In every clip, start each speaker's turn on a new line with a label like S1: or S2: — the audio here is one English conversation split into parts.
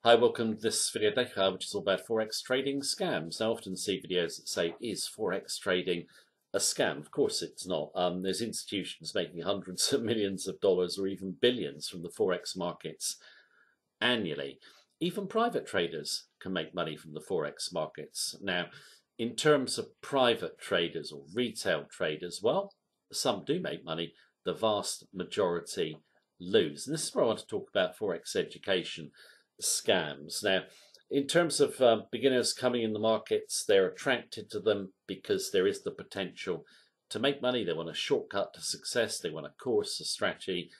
S1: Hi, welcome to this video today, which is all about Forex trading scams. Now, I often see videos that say, is Forex trading a scam? Of course it's not. There's institutions making hundreds of millions of dollars or even billions from the Forex markets annually. Even private traders can make money from the Forex markets. Now, in terms of private traders or retail traders, well, some do make money. The vast majority lose. And this is where I want to talk about Forex education scams. Now, in terms of beginners coming in the markets, they're attracted to them because there is the potential to make money. They want a shortcut to success. They want a course, a strategy,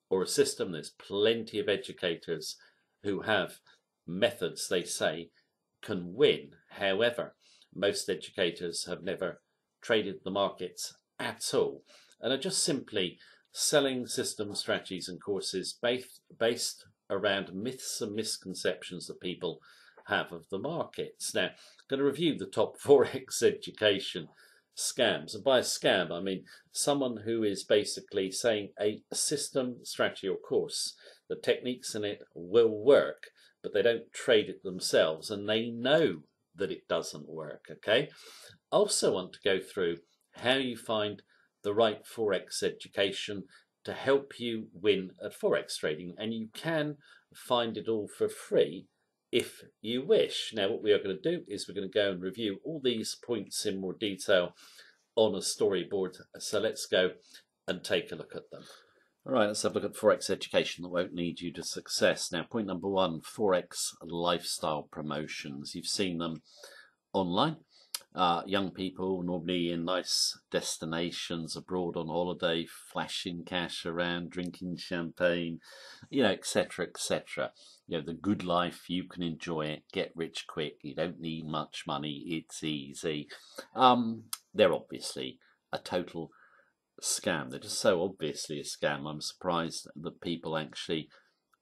S1: or a system. There's plenty of educators who have methods they say can win. However, most educators have never traded the markets at all and are just simply selling systems, strategies, and courses based around myths and misconceptions that people have of the markets. Now, I'm going to review the top Forex education scams. And by a scam, I mean someone who is basically saying a system, strategy, or course, the techniques in it will work, but they don't trade it themselves and they know that it doesn't work. Okay. I also want to go through how you find the right Forex education to help you win at Forex trading, and you can find it all for free if you wish. Now, what we are going to do is we're going to go and review all these points in more detail on a storyboard. So let's go and take a look at them. All right, let's have a look at Forex education that won't lead you to success. Now, point number one, Forex lifestyle promotions. You've seen them online. Young people normally in nice destinations abroad on holiday, flashing cash around, drinking champagne, etc., etc. The good life, you can enjoy it, get rich quick, you don't need much money, it's easy. They're obviously a total scam. They're just so obviously a scam. I'm surprised that people actually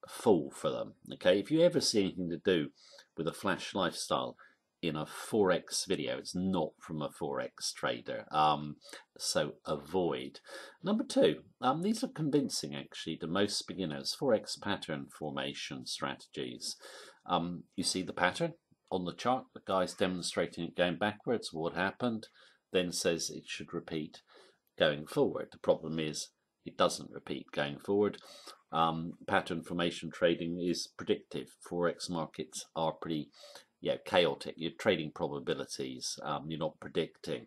S1: fall for them. Okay, if you ever see anything to do with a flash lifestyle in a Forex video, it's not from a Forex trader, so avoid. Number two, these are convincing actually to most beginners. Forex pattern formation strategies. You see the pattern on the chart, the guy's demonstrating it going backwards, what happened, then says it should repeat going forward. The problem is it doesn't repeat going forward. Pattern formation trading is predictive. Forex markets are pretty chaotic. You're trading probabilities, you're not predicting,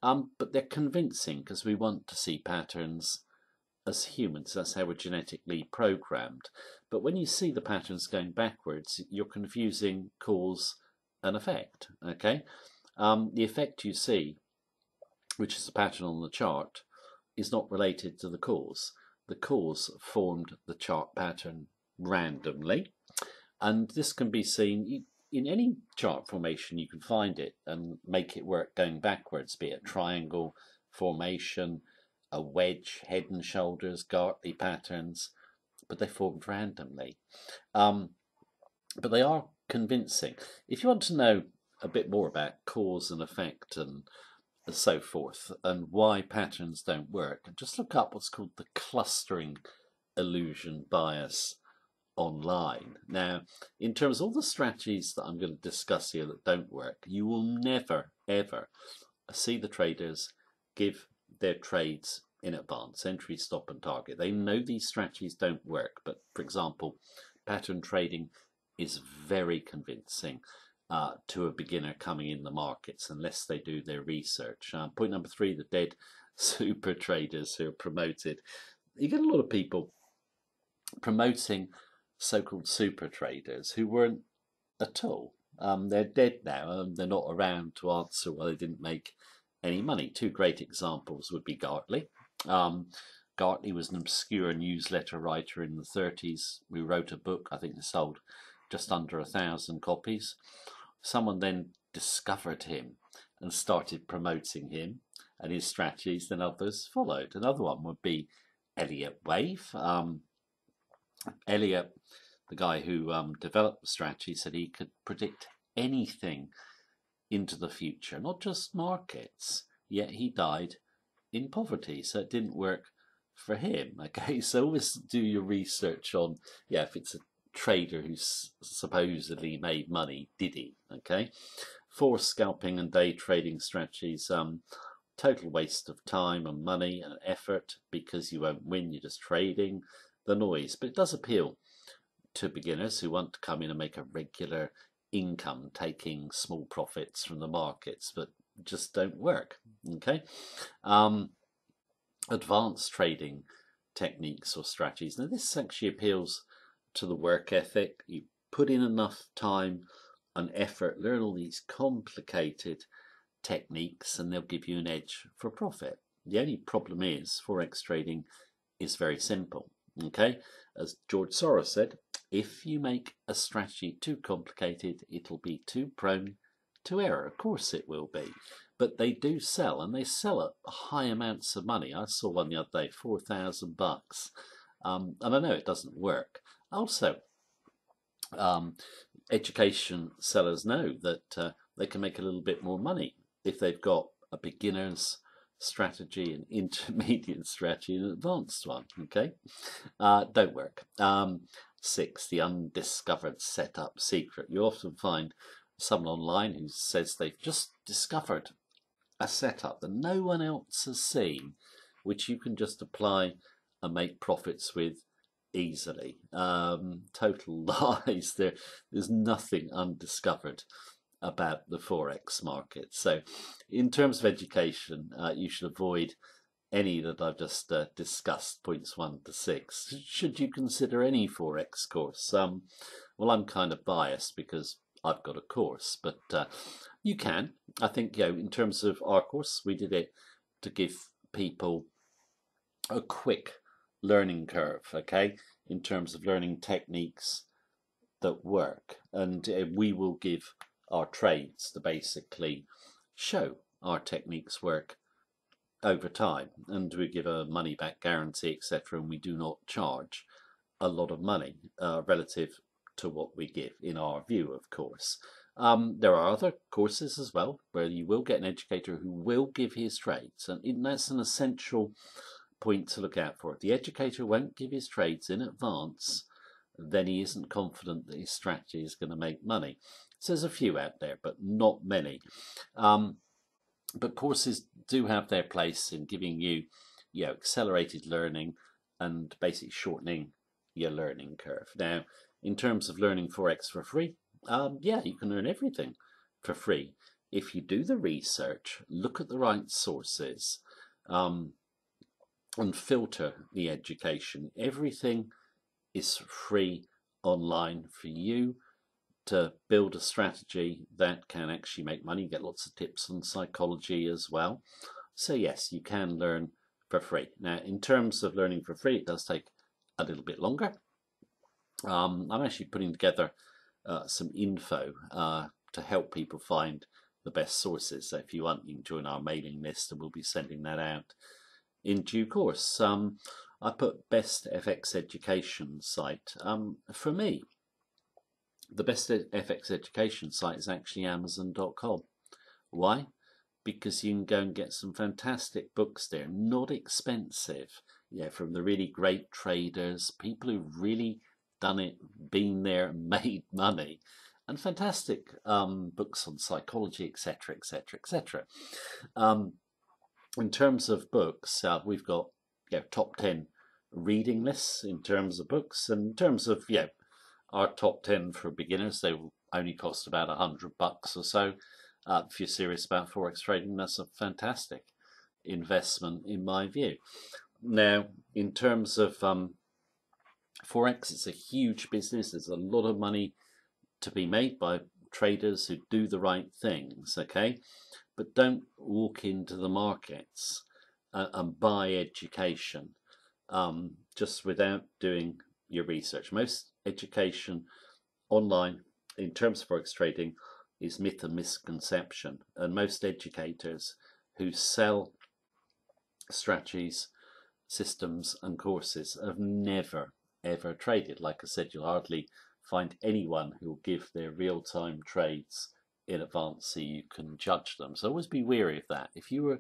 S1: but they're convincing because we want to see patterns as humans. That's how we're genetically programmed. But when you see the patterns going backwards, you're confusing cause and effect. Okay, the effect you see, which is the pattern on the chart, is not related to the cause. The cause formed the chart pattern randomly, and this can be seen in any chart formation. You can find it and make it work going backwards, be it triangle formation, a wedge, head and shoulders, Gartley patterns, but they formed randomly. But they are convincing. If you want to know a bit more about cause and effect and so forth, and why patterns don't work, just look up what's called the clustering illusion bias online. Now, in terms of all the strategies that I'm going to discuss here that don't work, you will never ever see the traders give their trades in advance, entry, stop and target. They know these strategies don't work, but for example, pattern trading is very convincing to a beginner coming in the markets unless they do their research. Point number three, the dead super traders who are promoted. You get a lot of people promoting so-called super traders who weren't at all. They're dead now and they're not around to answer why they didn't make any money. Two great examples would be Gartley. Gartley was an obscure newsletter writer in the 30s who wrote a book. I think it sold just under 1,000 copies. Someone then discovered him and started promoting him and his strategies, then others followed. Another one would be Elliott Wave. Elliott, the guy who developed the strategy, said he could predict anything into the future, not just markets, yet he died in poverty, so it didn't work for him. Okay, so always do your research on, if it's a trader who supposedly made money, did he? Okay, forced scalping and day trading strategies, total waste of time and money and effort because you won't win, you're just trading the noise. But it does appeal to beginners who want to come in and make a regular income taking small profits from the markets, but just don't work. Okay, advanced trading techniques or strategies. Now this actually appeals to the work ethic. You put in enough time and effort, learn all these complicated techniques, and they'll give you an edge for profit. The only problem is Forex trading is very simple. Okay, as George Soros said, if you make a strategy too complicated, it'll be too prone to error. Of course it will be, but they do sell, and they sell at high amounts of money. I saw one the other day, $4,000, and I know it doesn't work. Also, education sellers know that they can make a little bit more money if they've got a beginner's strategy, an intermediate strategy, and an advanced one. Okay, don't work. 6, the undiscovered setup secret. You often find someone online who says they've just discovered a setup that no one else has seen, which you can just apply and make profits with easily. Total lies. There's nothing undiscovered about the Forex market. So in terms of education, you should avoid any that I've just discussed, points 1 to 6. Should you consider any Forex course? Well, I'm kind of biased because I've got a course, but you can. I think, in terms of our course, we did it to give people a quick learning curve, okay, in terms of learning techniques that work, and we will give our trades to basically show our techniques work over time, and we give a money back guarantee, etc., and we do not charge a lot of money relative to what we give, in our view, of course. There are other courses as well where you will get an educator who will give his trades, and that's an essential point to look out for. If the educator won't give his trades in advance, then he isn't confident that his strategy is going to make money. So there's a few out there, but not many. But courses do have their place in giving you, accelerated learning and basically shortening your learning curve. Now, in terms of learning Forex for free, you can learn everything for free if you do the research, look at the right sources, and filter the education. Everything is free online for you to build a strategy that can actually make money, get lots of tips on psychology as well. So yes, you can learn for free. Now, in terms of learning for free, it does take a little bit longer. I'm actually putting together some info to help people find the best sources. So if you want, you can join our mailing list, and we'll be sending that out in due course. I put best FX education site. For me, the best FX education site is actually Amazon.com. Why? Because you can go and get some fantastic books there, not expensive, from the really great traders, people who've really done it, been there, made money, and fantastic books on psychology, etc., etc., etc. In terms of books, we've got top 10 reading lists in terms of books, and in terms of our top 10 for beginners, they will only cost about $100 or so. If you're serious about Forex trading, that's a fantastic investment in my view. Now, in terms of Forex, it's a huge business. There's a lot of money to be made by traders who do the right things, okay? But don't walk into the markets and buy education just without doing your research. Most education online in terms of Forex trading is myth and misconception, and most educators who sell strategies, systems and courses have never ever traded. Like I said, you'll hardly find anyone who will give their real-time trades in advance so you can judge them. So always be wary of that. If you were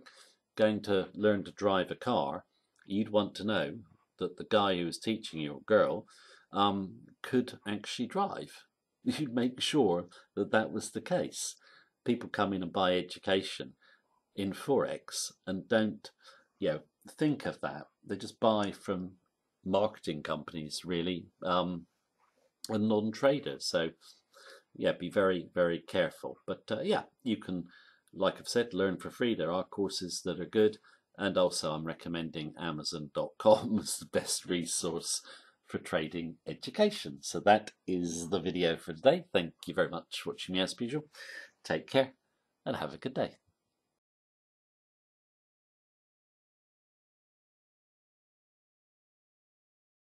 S1: going to learn to drive a car, you'd want to know that the guy who was teaching you, or girl, could actually drive. You'd make sure that that was the case. People come in and buy education in Forex and don't, think of that. They just buy from marketing companies, really, and non-traders. So, yeah, be very, very careful. But you can, like I've said, learn for free. There are courses that are good. And also I'm recommending Amazon.com as the best resource for trading education. So that is the video for today. Thank you very much for watching me as usual. Take care and have a good day.